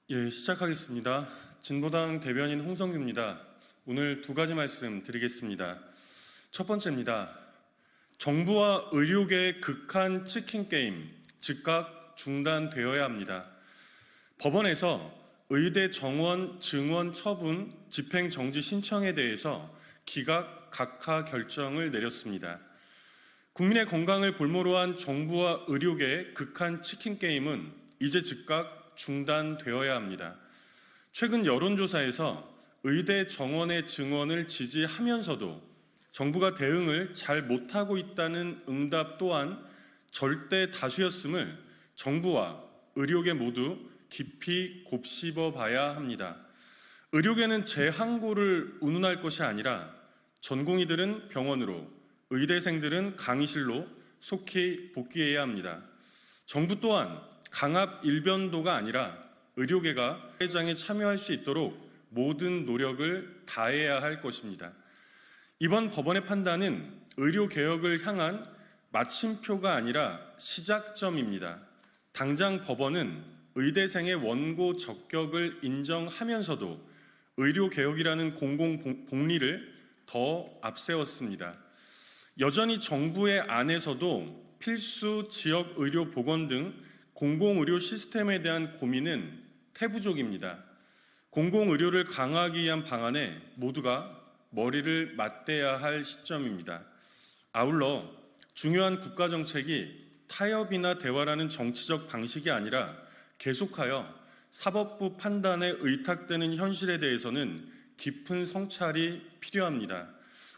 시작하겠습니다. 진보당 대변인 홍성규입니다. 오늘 두 가지 말씀 드리겠습니다. 첫 번째입니다. 정부와 의료계의 극한 치킨 게임 즉각 중단되어야 합니다. 법원에서 의대 정원, 증원 처분, 집행 정지 신청에 대해서 기각 각하 결정을 내렸습니다. 국민의 건강을 볼모로 한 정부와 의료계의 극한 치킨 게임은 이제 즉각 중단되어야 합니다. 최근 여론조사에서 의대 정원의 증원을 지지하면서도 정부가 대응을 잘 못하고 있다는 응답 또한 절대 다수였음을 정부와 의료계 모두 깊이 곱씹어 봐야 합니다. 의료계는 재항고를 운운할 것이 아니라 전공의들은 병원으로, 의대생들은 강의실로 속히 복귀해야 합니다. 정부 또한 강압 일변도가 아니라 의료계가 회장에 참여할 수 있도록 모든 노력을 다해야 할 것입니다. 이번 법원의 판단은 의료개혁을 향한 마침표가 아니라 시작점입니다. 당장 법원은 의대생의 원고 적격을 인정하면서도 의료개혁이라는 공공복리를 더 앞세웠습니다. 여전히 정부의 안에서도 필수 지역의료보건 등 공공의료 시스템에 대한 고민은 태부족입니다. 공공의료를 강화하기 위한 방안에 모두가 머리를 맞대야 할 시점입니다. 아울러 중요한 국가정책이 타협이나 대화라는 정치적 방식이 아니라 계속하여 사법부 판단에 의탁되는 현실에 대해서는 깊은 성찰이 필요합니다.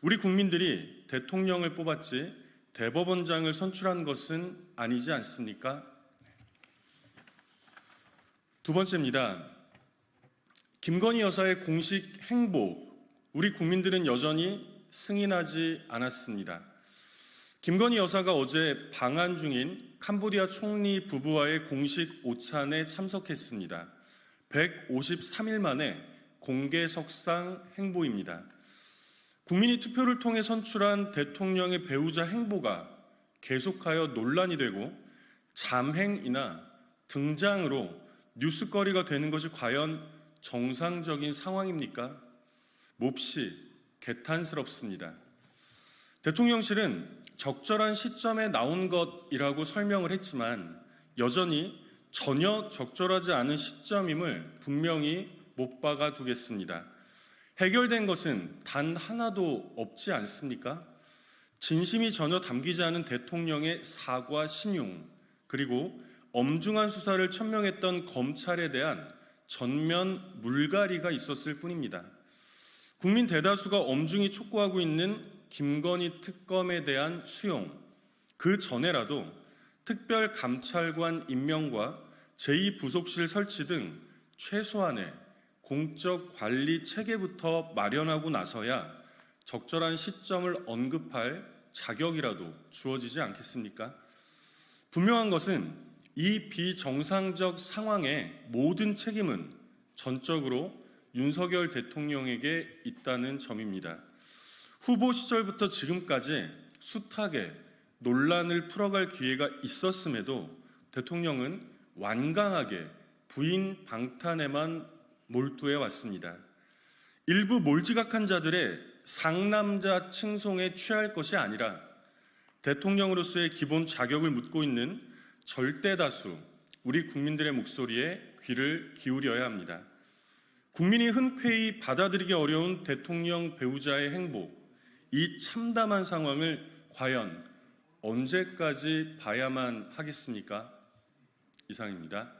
우리 국민들이 대통령을 뽑았지 대법원장을 선출한 것은 아니지 않습니까? 두 번째입니다. 김건희 여사의 공식 행보, 우리 국민들은 여전히 승인하지 않았습니다. 김건희 여사가 어제 방한 중인 캄보디아 총리 부부와의 공식 오찬에 참석했습니다. 153일 만에 공개석상 행보입니다. 국민이 투표를 통해 선출한 대통령의 배우자 행보가 계속하여 논란이 되고 잠행이나 등장으로 뉴스거리가 되는 것이 과연 정상적인 상황입니까? 몹시 개탄스럽습니다. 대통령실은 적절한 시점에 나온 것이라고 설명을 했지만 여전히 전혀 적절하지 않은 시점임을 분명히 못 박아 두겠습니다. 해결된 것은 단 하나도 없지 않습니까? 진심이 전혀 담기지 않은 대통령의 사과 신용, 그리고 엄중한 수사를 천명했던 검찰에 대한 전면 물갈이가 있었을 뿐입니다. 국민 대다수가 엄중히 촉구하고 있는 김건희 특검에 대한 수용, 그 전에라도 특별감찰관 임명과 제2부속실 설치 등 최소한의 공적 관리 체계부터 마련하고 나서야 적절한 시점을 언급할 자격이라도 주어지지 않겠습니까? 분명한 것은 이 비정상적 상황의 모든 책임은 전적으로 윤석열 대통령에게 있다는 점입니다. 후보 시절부터 지금까지 숱하게 논란을 풀어갈 기회가 있었음에도 대통령은 완강하게 부인 방탄에만 몰두해 왔습니다. 일부 몰지각한 자들의 상남자 칭송에 취할 것이 아니라 대통령으로서의 기본 자격을 묻고 있는 절대 다수 우리 국민들의 목소리에 귀를 기울여야 합니다. 국민이 흔쾌히 받아들이기 어려운 대통령 배우자의 행보, 이 참담한 상황을 과연 언제까지 봐야만 하겠습니까? 이상입니다.